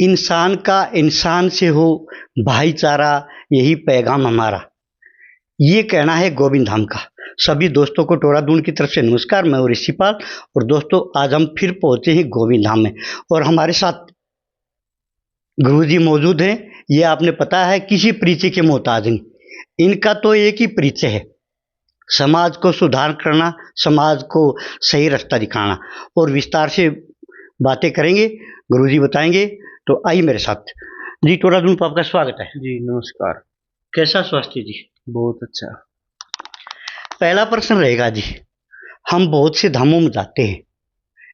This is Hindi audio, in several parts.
इंसान का इंसान से हो भाईचारा, यही पैगाम हमारा। ये कहना है गोविंद धाम का। सभी दोस्तों को टोरादून की तरफ से नमस्कार। मैं हूं ऋषिपाल और दोस्तों आज हम फिर पहुंचे हैं गोविंद धाम में और हमारे साथ गुरु जी मौजूद हैं। ये आपने पता है किसी परिचय के मोहताज नहीं। इनका तो एक ही परिचय है, समाज को सुधार करना, समाज को सही रास्ता दिखाना। और विस्तार से बातें करेंगे, गुरु जी बताएंगे। तो आइए मेरे साथ। जी टोरादून पर आपका स्वागत है। जी नमस्कार। कैसा स्वास्थ्य जी? बहुत अच्छा। पहला प्रश्न रहेगा जी, हम बहुत से धामों में जाते हैं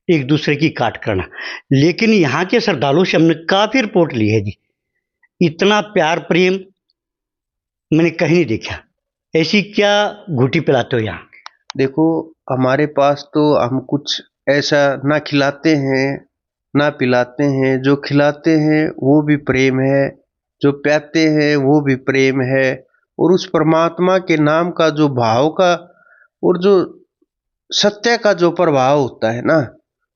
एक दूसरे की काट करना, लेकिन यहाँ के श्रद्धालुओं से हमने काफी रिपोर्ट ली है जी, इतना प्यार प्रेम मैंने कहीं नहीं देखा। ऐसी क्या घुटी पिलाते हो यहाँ? देखो, हमारे पास तो हम कुछ ऐसा ना खिलाते हैं ना पिलाते हैं। जो खिलाते हैं वो भी प्रेम है, जो प्याते हैं वो भी प्रेम है। और उस परमात्मा के नाम का जो भाव का और जो सत्य का जो प्रभाव होता है ना,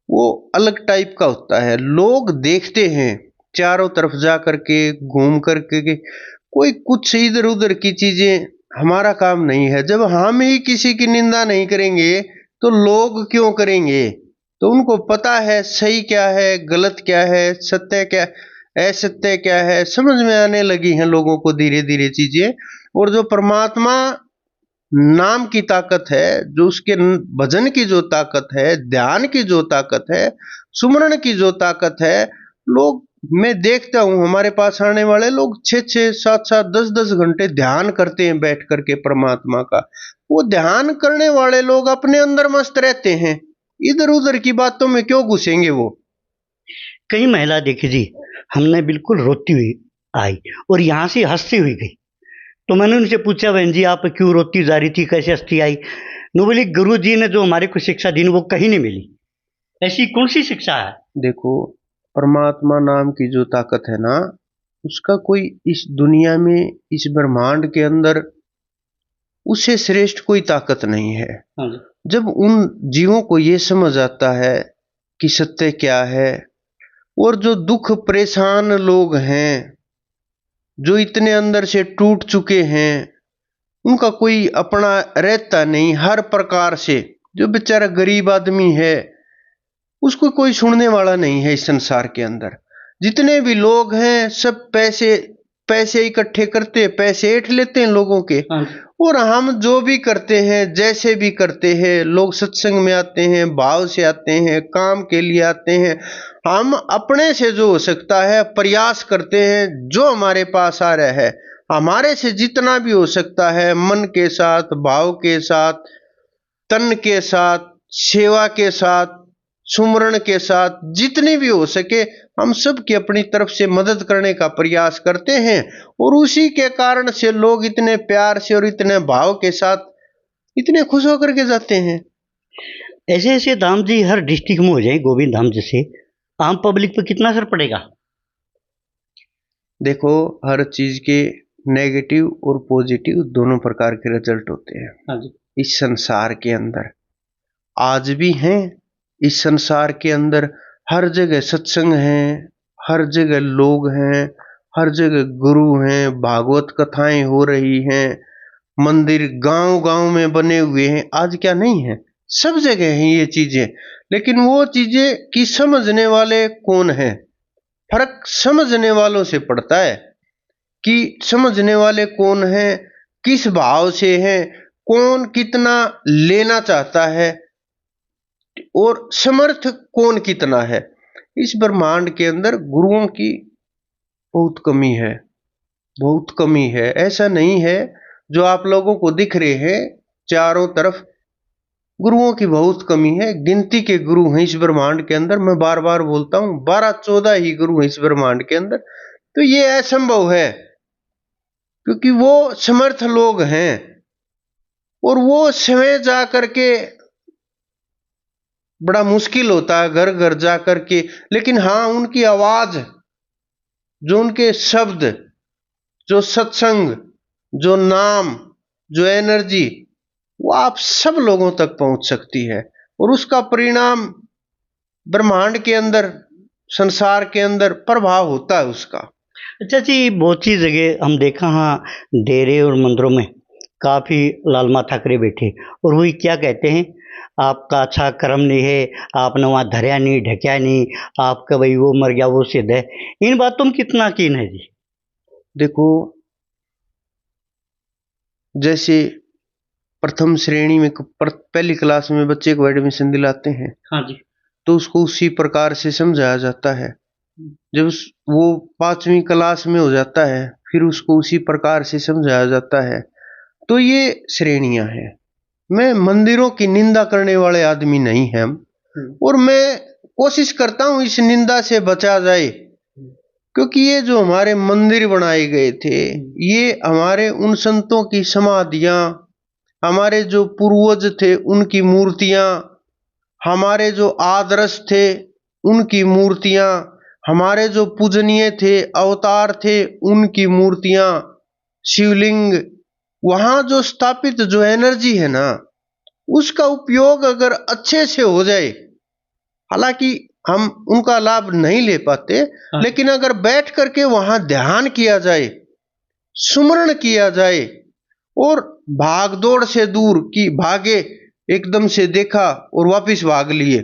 वो अलग टाइप का होता है। लोग देखते हैं चारों तरफ जा करके, घूम करके, कोई कुछ इधर उधर की चीजें हमारा काम नहीं है। जब हम ही किसी की निंदा नहीं करेंगे तो लोग क्यों करेंगे? तो उनको पता है सही क्या है, गलत क्या है, सत्य क्या, असत्य क्या है, समझ में आने लगी हैं लोगों को धीरे धीरे चीजें। और जो परमात्मा नाम की ताकत है, जो उसके भजन की जो ताकत है, ध्यान की जो ताकत है, सुमरण की जो ताकत है, लोग, मैं देखता हूं हमारे पास आने वाले लोग 6-6, 7-7, 10-10 घंटे ध्यान करते हैं बैठ करके परमात्मा का। वो ध्यान करने वाले लोग अपने अंदर मस्त रहते हैं, इधर उधर की बातों में क्यों घुसेंगे वो? कई महिला देखी जी, हमने बिल्कुल रोती हुई आई और यहाँ से हंसती हुई गई। तो मैंने उनसे पूछा, बहन जी आप क्यों रोती जा रही थी, कैसे हंसती आई? नो बोली, गुरु जी ने जो हमारे को शिक्षा दी वो कहीं नहीं मिली। ऐसी कौन सी शिक्षा है? देखो, परमात्मा नाम की जो ताकत है ना, उसका कोई इस दुनिया में, इस ब्रह्मांड के अंदर उससे श्रेष्ठ कोई ताकत नहीं है। हाँ जी। जब उन जीवों को ये समझ आता है कि सत्य क्या है, और जो दुख परेशान लोग हैं, जो इतने अंदर से टूट चुके हैं, उनका कोई अपना रहता नहीं हर प्रकार से। जो बेचारा गरीब आदमी है, उसको कोई सुनने वाला नहीं है इस संसार के अंदर। जितने भी लोग हैं सब पैसे पैसे इकट्ठे करते, पैसे ऐंठ लेते हैं लोगों के। हाँ। और हम जो भी करते हैं, जैसे भी करते हैं, लोग सत्संग में आते हैं, भाव से आते हैं, काम के लिए आते हैं। हम अपने से जो हो सकता है प्रयास करते हैं, जो हमारे पास आ रहा है, हमारे से जितना भी हो सकता है, मन के साथ, भाव के साथ, तन के साथ, सेवा के साथ, सुमरण के साथ, जितनी भी हो सके हम सब की अपनी तरफ से मदद करने का प्रयास करते हैं। और उसी के कारण से लोग इतने प्यार से और इतने भाव के साथ इतने खुश होकर के जाते हैं। ऐसे ऐसे धाम जी हर डिस्ट्रिक्ट में हो जाए गोविंद धाम जैसे, आम पब्लिक पे कितना असर पड़ेगा? देखो, हर चीज के नेगेटिव और पॉजिटिव दोनों प्रकार के रिजल्ट होते हैं। हाँ जी। इस संसार के अंदर आज भी हैं। इस संसार के अंदर हर जगह सत्संग है, हर जगह लोग हैं, हर जगह गुरु हैं, भागवत कथाएं हो रही हैं, मंदिर गांव गांव में बने हुए हैं। आज क्या नहीं है, सब जगह हैं ये चीजें। लेकिन वो चीजें की समझने वाले कौन हैं? फर्क समझने वालों से पड़ता है कि समझने वाले कौन हैं, किस भाव से हैं, कौन कितना लेना चाहता है, और समर्थ कौन कितना है। इस ब्रह्मांड के अंदर गुरुओं की बहुत कमी है, बहुत कमी है। ऐसा नहीं है जो आप लोगों को दिख रहे हैं चारों तरफ, गुरुओं की बहुत कमी है। गिनती के गुरु हैं इस ब्रह्मांड के अंदर। मैं बार बार बोलता हूं, 12-14 ही गुरु हैं इस ब्रह्मांड के अंदर। तो ये असंभव है, क्योंकि वो समर्थ लोग हैं और वो समय जा करके बड़ा मुश्किल होता है घर घर जा करके। लेकिन हाँ, उनकी आवाज, जो उनके शब्द, जो सत्संग, जो नाम, जो एनर्जी, वो आप सब लोगों तक पहुंच सकती है। और उसका परिणाम ब्रह्मांड के अंदर संसार के अंदर प्रभाव होता है उसका। अच्छा जी, बहुत सी जगह हम देखा हाँ, डेरे और मंदिरों में काफी लाल माथा करे बैठे और वही क्या कहते हैं, आपका अच्छा कर्म नहीं है, आपने वहाँ धरया नहीं ढक्या नहीं, आपका भाई वो मर गया वो सिद्ध है। इन बातों में कितना यकीन है जी? देखो, जैसे प्रथम श्रेणी में पहली क्लास में बच्चे को एडमिशन दिलाते हैं, हाँ जी। तो उसको उसी प्रकार से समझाया जाता है। जब वो 5वीं क्लास में हो जाता है, फिर उसको उसी प्रकार से समझाया जाता है। तो ये श्रेणियां हैं। मैं मंदिरों की निंदा करने वाले आदमी नहीं है, और मैं कोशिश करता हूं इस निंदा से बचा जाए, क्योंकि ये जो हमारे मंदिर बनाए गए थे, ये हमारे उन संतों की समाधियां, हमारे जो पूर्वज थे उनकी मूर्तियां, हमारे जो आदर्श थे उनकी मूर्तियां, हमारे जो पूजनीय थे अवतार थे उनकी मूर्तियां, शिवलिंग, वहां जो स्थापित जो एनर्जी है ना, उसका उपयोग अगर अच्छे से हो जाए, हालांकि हम उनका लाभ नहीं ले पाते, लेकिन अगर बैठ करके वहां ध्यान किया जाए, सुमरण किया जाए, और भागदौड़ से दूर की भागे, एकदम से देखा और वापस भाग लिए,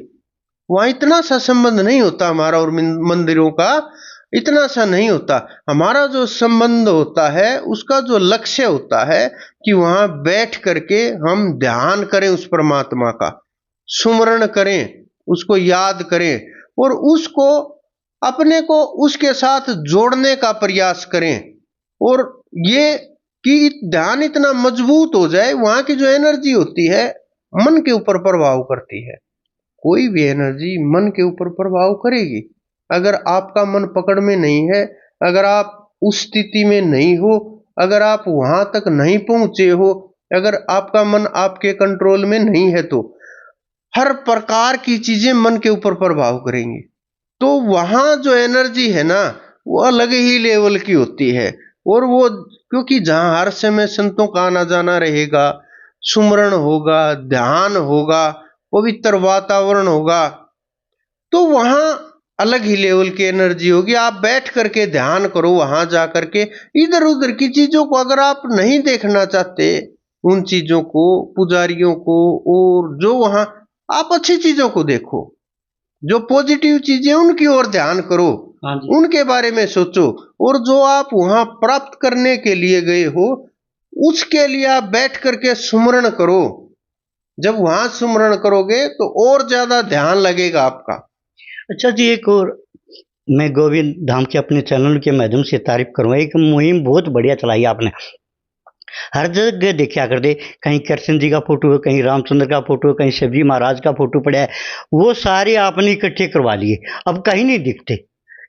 वहां इतना सा संबंध नहीं होता हमारा और मंदिरों का, इतना सा नहीं होता। हमारा जो संबंध होता है उसका जो लक्ष्य होता है कि वहां बैठ करके हम ध्यान करें, उस परमात्मा का सुमरण करें, उसको याद करें, और उसको अपने को उसके साथ जोड़ने का प्रयास करें, और ये कि ध्यान इतना मजबूत हो जाए, वहां की जो एनर्जी होती है मन के ऊपर प्रभाव करती है। कोई भी एनर्जी मन के ऊपर प्रभाव करेगी। अगर आपका मन पकड़ में नहीं है, अगर आप उस स्थिति में नहीं हो, अगर आप वहां तक नहीं पहुंचे हो, अगर आपका मन आपके कंट्रोल में नहीं है, तो हर प्रकार की चीजें मन के ऊपर प्रभाव करेंगी। तो वहां जो एनर्जी है ना, वो अलग ही लेवल की होती है। और वो क्योंकि जहां हर समय संतों का आना जाना रहेगा, सुमरण होगा, ध्यान होगा, पवित्र वातावरण होगा, तो वहां अलग ही लेवल की एनर्जी होगी। आप बैठ करके ध्यान करो, वहां जा करके इधर उधर की चीजों को अगर आप नहीं देखना चाहते, उन चीजों को, पुजारियों को, और जो वहां, आप अच्छी चीजों को देखो, जो पॉजिटिव चीजें उनकी ओर ध्यान करो, उनके बारे में सोचो, और जो आप वहां प्राप्त करने के लिए गए हो उसके लिए आप बैठ करके सुमरण करो। जब वहां सुमरण करोगे तो और ज्यादा ध्यान लगेगा आपका। अच्छा जी, एक और मैं गोविंद धाम के अपने चैनल के माध्यम से तारीफ करूंगा, एक मुहिम बहुत बढ़िया चलाई आपने। हर जगह देखा कर दे, कहीं कृष्ण जी का फोटो है, कहीं रामचंद्र का फोटो है, कहीं शिवजी महाराज का फोटो पड़ा है, वो सारे आपने इकट्ठे करवा लिए, अब कहीं नहीं दिखते।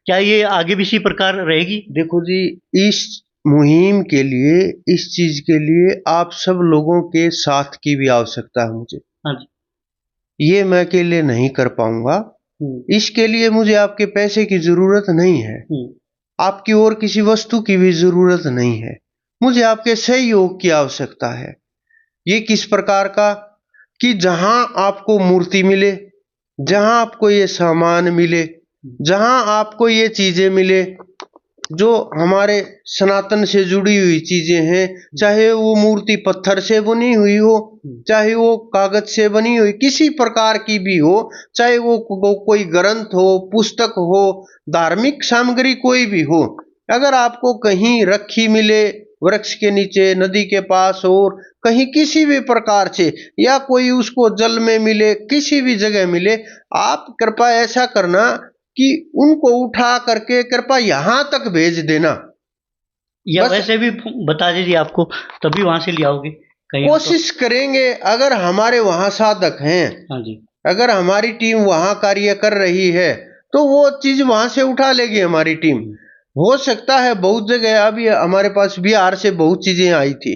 क्या ये आगे भी इसी प्रकार रहेगी? देखो जी, इस मुहिम के लिए, इस चीज के लिए आप सब लोगों के साथ की भी आवश्यकता है मुझे। हाँ जी। ये मैं अकेले नहीं कर पाऊंगा। इसके लिए मुझे आपके पैसे की जरूरत नहीं है, आपकी और किसी वस्तु की भी जरूरत नहीं है, मुझे आपके सहयोग की आवश्यकता है। ये किस प्रकार का, कि जहां आपको मूर्ति मिले, जहां आपको ये सामान मिले, जहां आपको ये चीजें मिले जो हमारे सनातन से जुड़ी हुई चीजें हैं, चाहे वो मूर्ति पत्थर से बनी हुई हो, चाहे वो कागज से बनी हुई किसी प्रकार की भी हो, चाहे वो कोई ग्रंथ हो, पुस्तक हो, धार्मिक सामग्री कोई भी हो, अगर आपको कहीं रखी मिले, वृक्ष के नीचे, नदी के पास, और कहीं किसी भी प्रकार से, या कोई उसको जल में मिले, किसी भी जगह मिले, आप कृपया ऐसा करना कि उनको उठा करके कृपया यहां तक भेज देना। या वैसे भी बता दीजिए आपको, तभी वहां से ले आओगे कहीं। कोशिश करेंगे, अगर हमारे वहां साधक हैं, हाँ जी, अगर हमारी टीम वहां कार्य कर रही है, तो वो चीज वहां से उठा लेगी हमारी टीम। हो सकता है बहुत जगह, अभी हमारे पास बिहार से बहुत चीजें आई थी,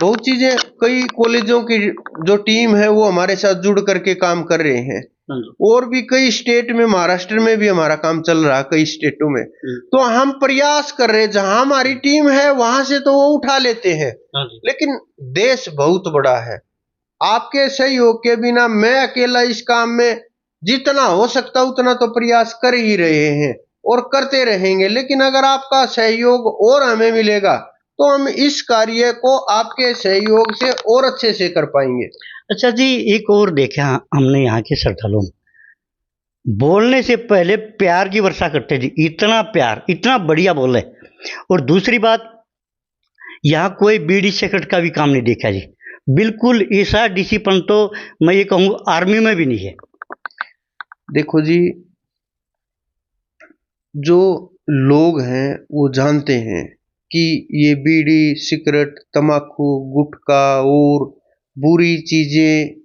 बहुत चीजें, कई कॉलेजों की जो टीम है वो हमारे साथ जुड़ करके काम कर रहे हैं, और भी कई स्टेट में, महाराष्ट्र में भी हमारा काम चल रहा है, कई स्टेटों में। तो हम प्रयास कर रहे हैं, जहां हमारी टीम है वहां से तो वो उठा लेते हैं, लेकिन देश बहुत बड़ा है, आपके सहयोग के बिना मैं अकेला इस काम में जितना हो सकता उतना तो प्रयास कर ही रहे हैं और करते रहेंगे। लेकिन अगर आपका सहयोग और हमें मिलेगा तो हम इस कार्य को आपके सहयोग से और अच्छे से कर पाएंगे। अच्छा जी, एक और देखा हमने यहाँ के श्रद्धालुओं में, बोलने से पहले प्यार की वर्षा करते जी, इतना प्यार, इतना बढ़िया बोले। और दूसरी बात, यहाँ कोई बीड़ी सिगरेट का भी काम नहीं देखा जी, बिल्कुल ऐसा डिसिप्लिन तो मैं ये कहूँ आर्मी में भी नहीं है। देखो जी, जो लोग हैं वो जानते हैं कि ये बीड़ी सिगरेट तंबाकू गुटखा और बुरी चीजें,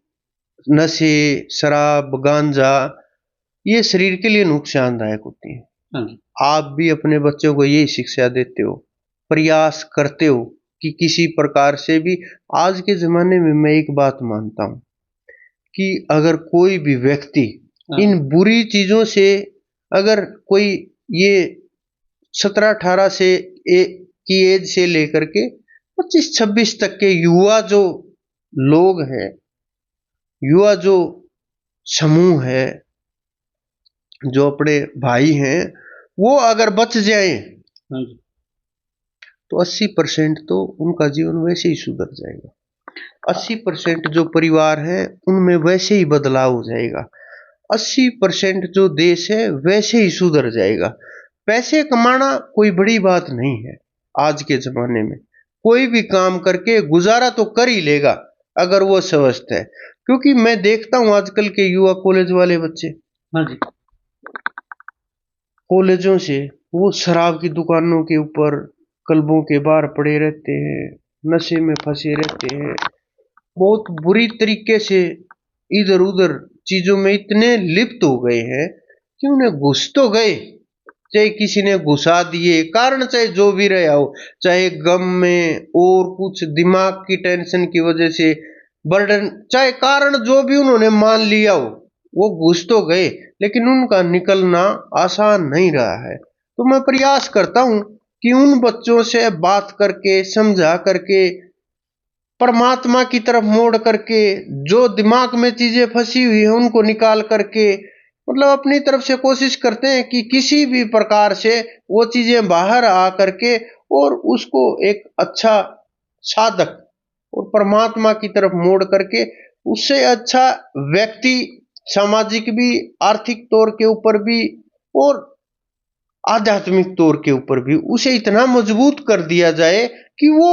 नशे, शराब, गांजा, ये शरीर के लिए नुकसानदायक होती हैं। हाँ जी। आप भी अपने बच्चों को यही शिक्षा देते हो, प्रयास करते हो कि किसी प्रकार से भी। आज के जमाने में मैं एक बात मानता हूं कि अगर कोई भी व्यक्ति इन बुरी चीजों से, अगर कोई ये 17-18 से की एज से लेकर के 25-26 तक के युवा जो लोग हैं, युवा जो समूह है, जो अपने भाई हैं, वो अगर बच जाएं हाँ जी। तो 80% तो उनका जीवन वैसे ही सुधर जाएगा। 80% जो परिवार है उनमें वैसे ही बदलाव हो जाएगा। 80% जो देश है वैसे ही सुधर जाएगा। पैसे कमाना कोई बड़ी बात नहीं है। आज के जमाने में कोई भी काम करके गुजारा तो कर ही लेगा अगर वो स्वस्थ है। क्योंकि मैं देखता हूं आजकल के युवा कॉलेज वाले बच्चे, हाँ जी। कॉलेजों से वो शराब की दुकानों के ऊपर, क्लबों के बाहर पड़े रहते हैं, नशे में फंसे रहते हैं। बहुत बुरी तरीके से इधर उधर चीजों में इतने लिप्त हो गए हैं कि उन्हें घुस तो गए, चाहे किसी ने घुसा दिए, कारण चाहे जो भी रहा हो, चाहे गम में और कुछ दिमाग की टेंशन की वजह से बर्डन, चाहे कारण जो भी उन्होंने मान लिया हो, वो घुस तो गए लेकिन उनका निकलना आसान नहीं रहा है। तो मैं प्रयास करता हूं कि उन बच्चों से बात करके, समझा करके, परमात्मा की तरफ मोड़ करके, जो दिमाग में चीजें फंसी हुई है उनको निकाल करके, मतलब अपनी तरफ से कोशिश करते हैं कि किसी भी प्रकार से वो चीजें बाहर आ करके और उसको एक अच्छा साधक और परमात्मा की तरफ मोड़ करके उससे अच्छा व्यक्ति, सामाजिक भी, आर्थिक तौर के ऊपर भी और आध्यात्मिक तौर के ऊपर भी उसे इतना मजबूत कर दिया जाए कि वो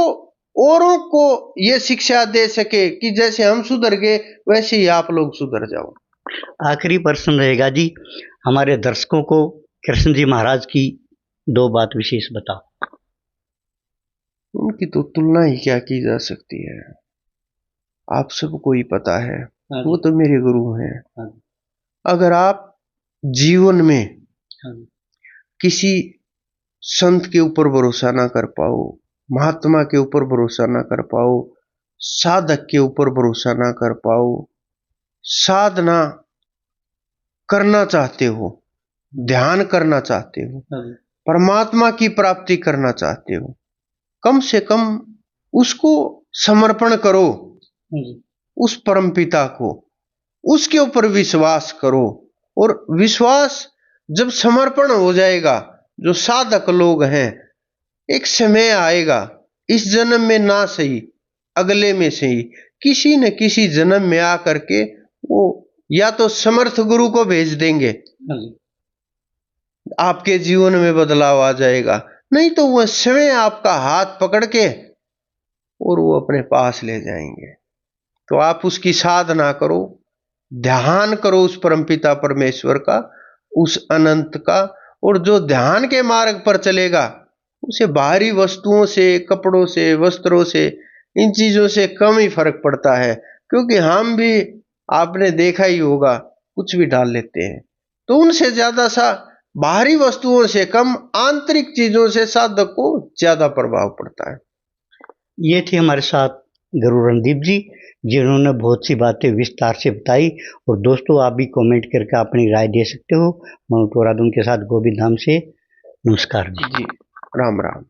औरों को ये शिक्षा दे सके कि जैसे हम सुधर गए वैसे ही आप लोग सुधर जाओ। आखिरी प्रश्न रहेगा जी, हमारे दर्शकों को कृष्ण जी महाराज की 2 बात विशेष बताओ। उनकी तो तुलना ही क्या की जा सकती है, आप सबको ही पता है। वो तो मेरे गुरु हैं। अगर आप जीवन में किसी संत के ऊपर भरोसा ना कर पाओ, महात्मा के ऊपर भरोसा ना कर पाओ, साधक के ऊपर भरोसा ना कर पाओ, साधना करना चाहते हो, ध्यान करना चाहते हो, परमात्मा की प्राप्ति करना चाहते हो, कम से कम उसको समर्पण करो, उस परमपिता को, उसके ऊपर विश्वास करो। और विश्वास जब समर्पण हो जाएगा, जो साधक लोग हैं, एक समय आएगा, इस जन्म में ना सही अगले में सही, किसी न किसी जन्म में आकर के वो या तो समर्थ गुरु को भेज देंगे, आपके जीवन में बदलाव आ जाएगा, नहीं तो वह स्वयं आपका हाथ पकड़ के और वो अपने पास ले जाएंगे। तो आप उसकी साधना करो, ध्यान करो उस परमपिता परमेश्वर का, उस अनंत का। और जो ध्यान के मार्ग पर चलेगा उसे बाहरी वस्तुओं से, कपड़ों से, वस्त्रों से, इन चीजों से कम ही फर्क पड़ता है। क्योंकि हम भी, आपने देखा ही होगा, कुछ भी डाल लेते हैं, तो उनसे ज्यादा सा बाहरी वस्तुओं से कम आंतरिक चीजों से साधक को ज्यादा प्रभाव पड़ता है। ये थे हमारे साथ गुरु रणदीप जी, जिन्होंने बहुत सी बातें विस्तार से बताई। और दोस्तों, आप भी कमेंट करके अपनी राय दे सकते हो। मैं टोरादून के साथ गोविंद धाम से, नमस्कार जी, राम राम।